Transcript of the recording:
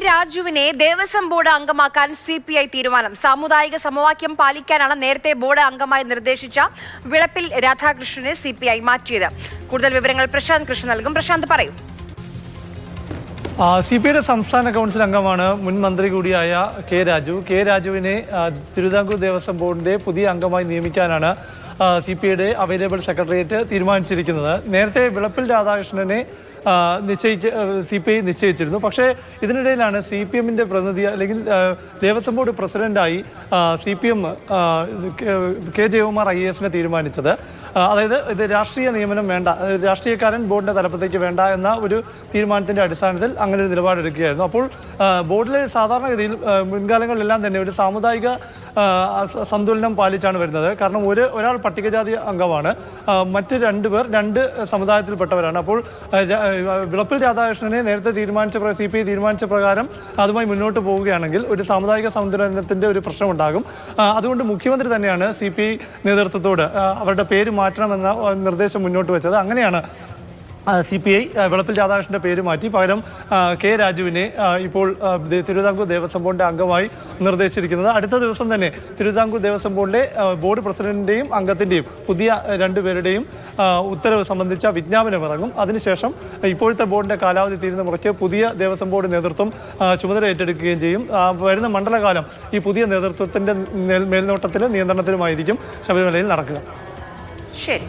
രാജുവിനെ Devaswom board അംഗമാക്കാൻ CPI തീരുമാനം. സാമുദായിക സമവാക്യം പാലിക്കാനാണ് നേരത്തെ ബോർഡ് അംഗമായി നിർദ്ദേശിച്ച വിളപ്പിൽ രാധാകൃഷ്ണനെ CPI മാറ്റിയത്. കൂടുതൽ വിവരങ്ങൾ പ്രശാന്ത് കൃഷ്ണ നൽകും. പ്രശാന്ത് പറയൂ. CPIയുടെ സംസ്ഥാന കൗൺസിൽ അംഗമാണ് മുൻ മന്ത്രി കൂടിയായ കെ രാജുവിനെ തിരുവിതാംകൂർ ദേവസ്വം ബോർഡിന്റെ പുതിയ അംഗമായി നിയമിക്കാനാണ് CPIയുടെ അവൈലബിൾ സെക്രട്ടേറിയറ്റ് തീരുമാനിച്ചിരിക്കുന്നത്. നേരത്തെ വിളപ്പിൽ രാധാകൃഷ്ണനെ CPI നിശ്ചയിച്ചിരുന്നു. പക്ഷേ ഇതിനിടയിലാണ് CPMന്റെ പ്രതിനിധി അല്ലെങ്കിൽ ദേവസ്വം ബോർഡ് പ്രസിഡന്റായി CPM കെ ജയകുമാർ IAS തീരുമാനിച്ചത്. അതായത് ഇത് രാഷ്ട്രീയ നിയമനം വേണ്ട, രാഷ്ട്രീയക്കാരൻ ബോർഡിന്റെ തലപ്പത്തേക്ക് വേണ്ട എന്ന ഒരു തീരുമാനത്തിന്റെ അടിസ്ഥാനത്തിൽ അങ്ങനെ ഒരു നിലപാടെടുക്കുകയായിരുന്നു. അപ്പോൾ ബോർഡിലെ സാധാരണഗതിയിൽ മുൻകാലങ്ങളിലെല്ലാം തന്നെ ഒരു സാമുദായിക സന്തുലനം പാലിച്ചാണ് വരുന്നത്. കാരണം ഒരാൾ പട്ടികജാതി അംഗമാണ്, മറ്റ് രണ്ടുപേർ രണ്ട് സമുദായത്തിൽപ്പെട്ടവരാണ്. അപ്പോൾ വിളപ്പിൽ രാധാകൃഷ്ണനെ നേരത്തെ CPI തീരുമാനിച്ച പ്രകാരം അതുമായി മുന്നോട്ട് പോവുകയാണെങ്കിൽ ഒരു സാമുദായിക സന്തുലനത്തിന്റെ ഒരു പ്രശ്നമുണ്ടാകും. അതുകൊണ്ട് മുഖ്യമന്ത്രി തന്നെയാണ് CPI നേതൃത്വത്തോട് അവരുടെ പേര് മാറ്റണമെന്ന നിർദ്ദേശം മുന്നോട്ട് വെച്ചത്. അങ്ങനെയാണ് CPI വിളപ്പിൽ രാധാകൃഷ്ണന്റെ പേര് മാറ്റി പകരം കെ രാജുവിനെ ഇപ്പോൾ തിരുവിതാംകൂർ ദേവസ്വം ബോർഡിന്റെ അംഗമായി നിർദ്ദേശിച്ചിരിക്കുന്നത്. അടുത്ത ദിവസം തന്നെ തിരുവിതാംകൂർ ദേവസ്വം ബോർഡിലെ ബോർഡ് പ്രസിഡന്റിന്റെയും അംഗത്തിന്റെയും പുതിയ രണ്ടുപേരുടെയും ഉത്തരവ് സംബന്ധിച്ച വിജ്ഞാപനം ഇറങ്ങും. അതിനുശേഷം ഇപ്പോഴത്തെ ബോർഡിന്റെ കാലാവധി തീരുന്ന മുറയ്ക്ക് പുതിയ ദേവസ്വം ബോർഡ് നേതൃത്വം ചുമതല ഏറ്റെടുക്കുകയും ചെയ്യും. വരുന്ന മണ്ഡലകാലം ഈ പുതിയ നേതൃത്വത്തിന്റെ മേൽനോട്ടത്തിലും നിയന്ത്രണത്തിലുമായിരിക്കും ശബരിമലയിൽ നടക്കുക. ശരി.